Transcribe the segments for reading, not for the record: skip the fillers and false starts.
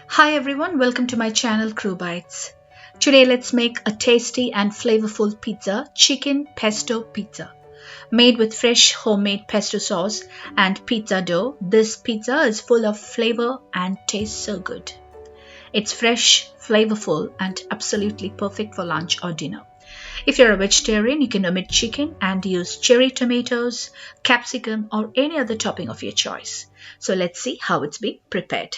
Hi everyone, welcome to my channel Crew Bites. Today let's make a tasty and flavorful pizza, chicken pesto pizza. Made with fresh homemade pesto sauce and pizza dough, this pizza is full of flavor and tastes so good. It's fresh, flavorful and absolutely perfect for lunch or dinner. If you're a vegetarian, you can omit chicken and use cherry tomatoes, capsicum or any other topping of your choice. So let's see how it's being prepared.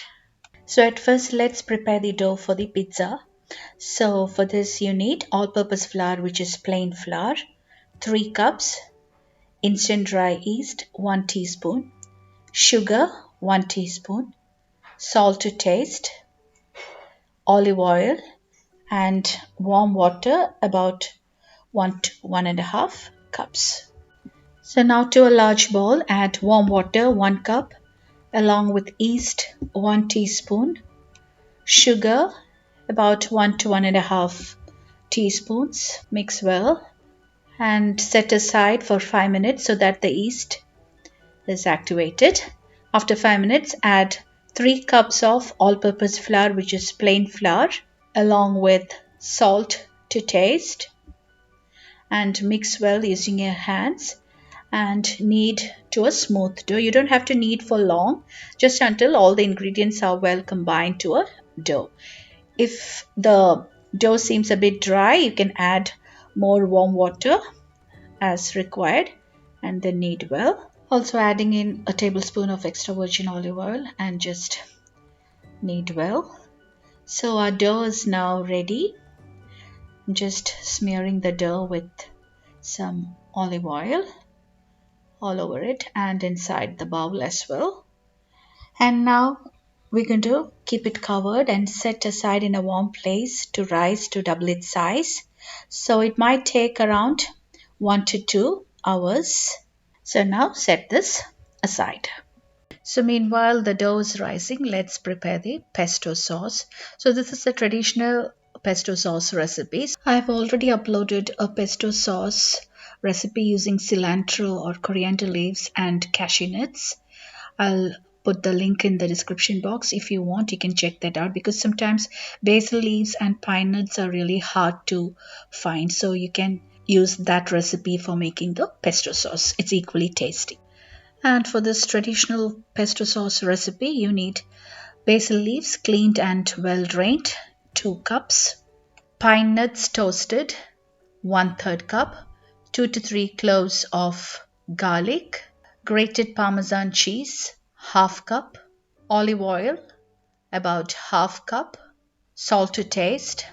So at first let's prepare the dough for the pizza. So for this you need all-purpose flour, which is plain flour, 3 cups, instant dry yeast 1 teaspoon, sugar 1 teaspoon, salt to taste, olive oil and warm water about 1 to 1.5 cups. So now to a large bowl add warm water 1 cup along with yeast 1 teaspoon, sugar about 1 to 1.5 teaspoons. Mix well and set aside for 5 minutes so that the yeast is activated. After 5 minutes, add 3 cups of all-purpose flour, which is plain flour, along with salt to taste, and mix well using your hands and knead to a smooth dough. You don't have to knead for long, just until all the ingredients are well combined to a dough. If the dough seems a bit dry, you can add more warm water as required and then knead well. Also adding in a tablespoon of extra virgin olive oil and just knead well. So our dough is now ready. I'm just smearing the dough with some olive oil all over it and inside the bowl as well. And now we're going to keep it covered and set aside in a warm place to rise to double its size. So it might take around 1 to 2 hours. So now set this aside. So meanwhile the dough is rising, let's prepare the pesto sauce. So this is the traditional pesto sauce recipe. I have already uploaded a pesto sauce recipe using cilantro or coriander leaves and cashew nuts. I'll put the link in the description box. If you want, you can check that out, because sometimes basil leaves and pine nuts are really hard to find. So you can use that recipe for making the pesto sauce. It's equally tasty. And for this traditional pesto sauce recipe, you need basil leaves cleaned and well drained, 2 cups, pine nuts toasted, 1/3 cup, 2 to 3 cloves of garlic, grated Parmesan cheese, 1/2 cup, olive oil, about 1/2 cup, salt to taste,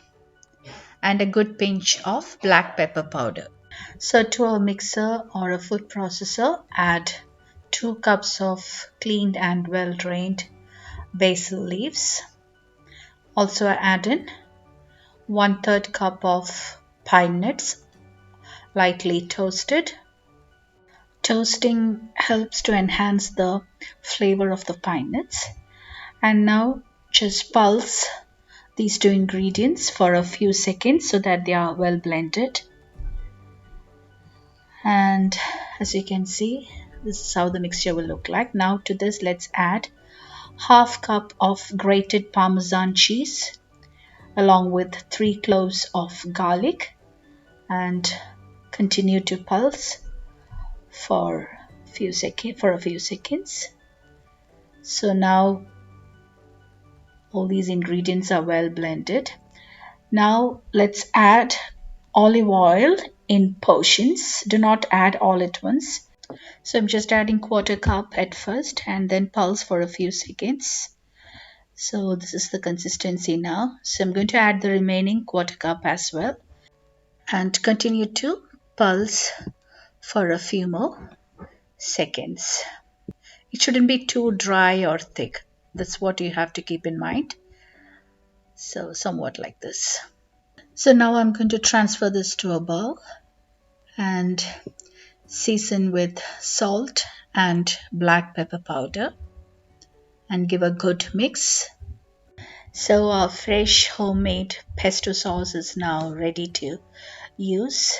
and a good pinch of black pepper powder. So to a mixer or a food processor, add 2 cups of cleaned and well drained basil leaves. Also add in 1/3 cup of pine nuts, lightly toasted. Toasting helps to enhance the flavor of the pine nuts. And now just pulse these 2 ingredients for a few seconds so that they are well blended. And as you can see, this is how the mixture will look like. Now to this let's add 1/2 cup of grated Parmesan cheese along with 3 cloves of garlic and continue to pulse for a few seconds. So now all these ingredients are well blended. Now let's add olive oil in portions. Do not add all at once. So I'm just adding 1/4 cup at first and then pulse for a few seconds. So this is the consistency now. So I'm going to add the remaining 1/4 cup as well and continue to pulse for a few more seconds. It shouldn't be too dry or thick. That's what you have to keep in mind. So somewhat like this. So now I'm going to transfer this to a bowl and season with salt and black pepper powder and give a good mix. So our fresh homemade pesto sauce is now ready to use.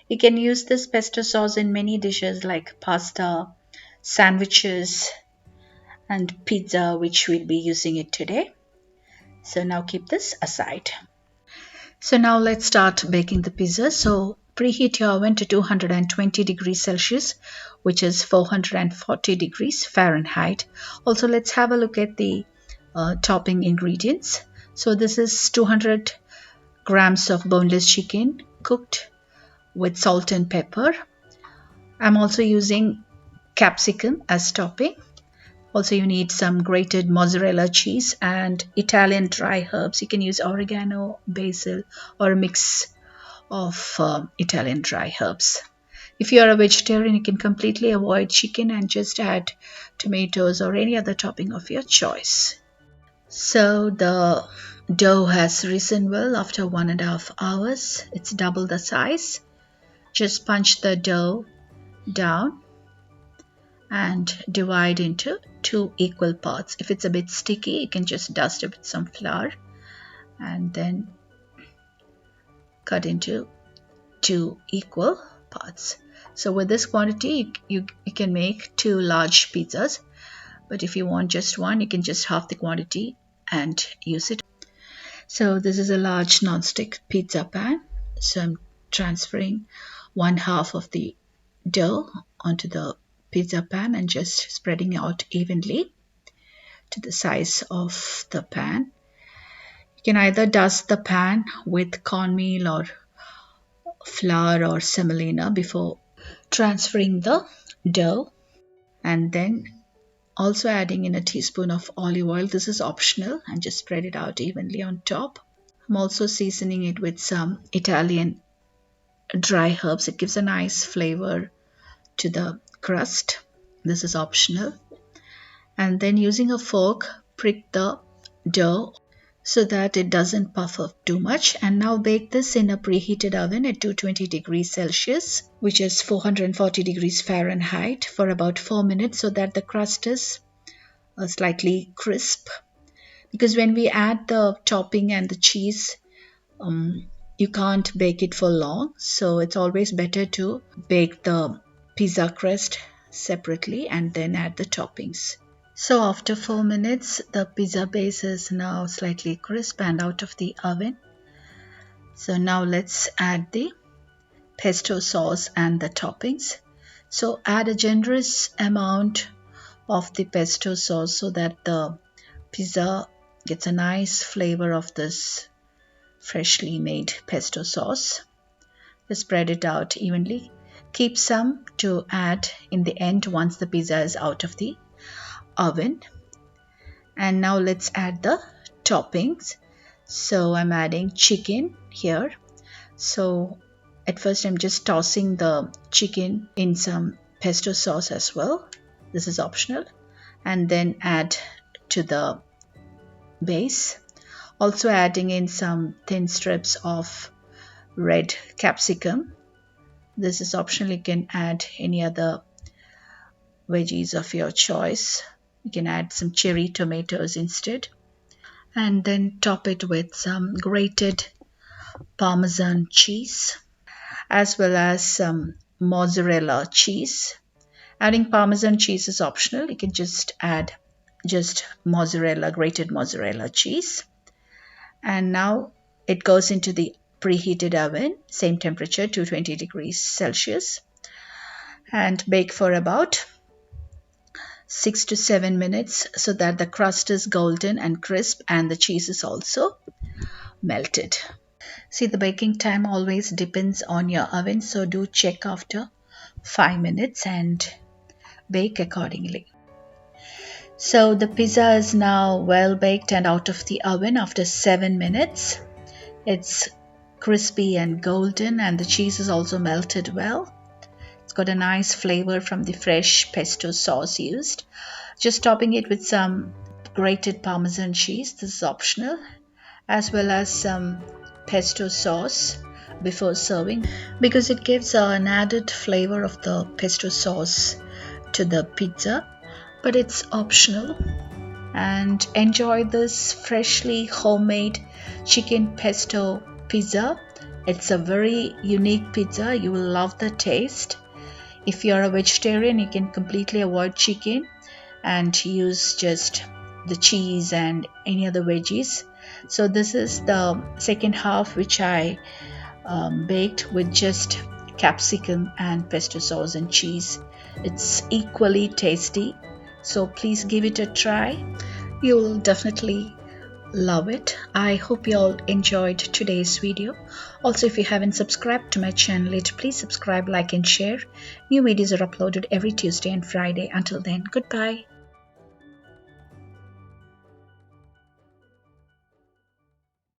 You can use this pesto sauce in many dishes like pasta, sandwiches and pizza, which we'll be using it today. So now keep this aside. So now let's start baking the pizza. So preheat your oven to 220 degrees Celsius, which is 440 degrees Fahrenheit. Also, let's have a look at the topping ingredients. So this is 200 grams of boneless chicken cooked with salt and pepper. I'm also using capsicum as topping. Also, you need some grated mozzarella cheese and Italian dry herbs. You can use oregano, basil, or a mix of Italian dry herbs. If you are a vegetarian, you can completely avoid chicken and just add tomatoes or any other topping of your choice. So the dough has risen well after 1.5 hours. It's double the size. Just punch the dough down and divide into 2 equal parts. If it's a bit sticky, you can just dust it with some flour and then cut into 2 equal parts. So with this quantity, you can make 2 large pizzas. But if you want just one, you can just half the quantity and use it. So this is a large non-stick pizza pan. So I'm transferring 1/2 of the dough onto the pizza pan and just spreading out evenly to the size of the pan. You can either dust the pan with cornmeal or flour or semolina before transferring the dough, and then also adding in a teaspoon of olive oil. This is optional, and just spread it out evenly on top. I'm also seasoning it with some Italian dry herbs. It gives a nice flavor to the crust. This is optional. And then using a fork, prick the dough so that it doesn't puff up too much. And now bake this in a preheated oven at 220 degrees Celsius, which is 440 degrees Fahrenheit, for about 4 minutes so that the crust is slightly crisp. Because when we add the topping and the cheese, you can't bake it for long. So it's always better to bake the pizza crust separately and then add the toppings. So after 4 minutes, the pizza base is now slightly crisp and out of the oven. So now let's add the pesto sauce and the toppings. So add a generous amount of the pesto sauce so that the pizza gets a nice flavor of this freshly made pesto sauce. Just spread it out evenly. Keep some to add in the end once the pizza is out of the oven. And now let's add the toppings. So I'm adding chicken here. So at first I'm just tossing the chicken in some pesto sauce as well. This is optional. And then add to the base. Also adding in some thin strips of red capsicum. This is optional. You can add any other veggies of your choice. You can add some cherry tomatoes instead. And then top it with some grated Parmesan cheese as well as some mozzarella cheese. Adding Parmesan cheese is optional. You can just add mozzarella, grated mozzarella cheese. And now it goes into the preheated oven, same temperature, 220 degrees Celsius, and bake for about 6 to 7 minutes so that the crust is golden and crisp and the cheese is also melted. See, the baking time always depends on your oven, so do check after 5 minutes and bake accordingly. So the pizza is now well baked and out of the oven after 7 minutes. It's crispy and golden and the cheese is also melted well. It's got a nice flavor from the fresh pesto sauce used. Just topping it with some grated Parmesan cheese, this is optional, as well as some pesto sauce before serving, because it gives an added flavor of the pesto sauce to the pizza, but it's optional. And enjoy this freshly homemade chicken pesto pizza. It's a very unique pizza. You will love the taste. If you're a vegetarian, you can completely avoid chicken and use just the cheese and any other veggies. So this is the second half, which I baked with just capsicum and pesto sauce and cheese. It's equally tasty, so please give it a try. You'll definitely love it. I hope you all enjoyed today's video. Also, if you haven't subscribed to my channel yet, please subscribe, like and share. New videos are uploaded every Tuesday and Friday. Until then, goodbye.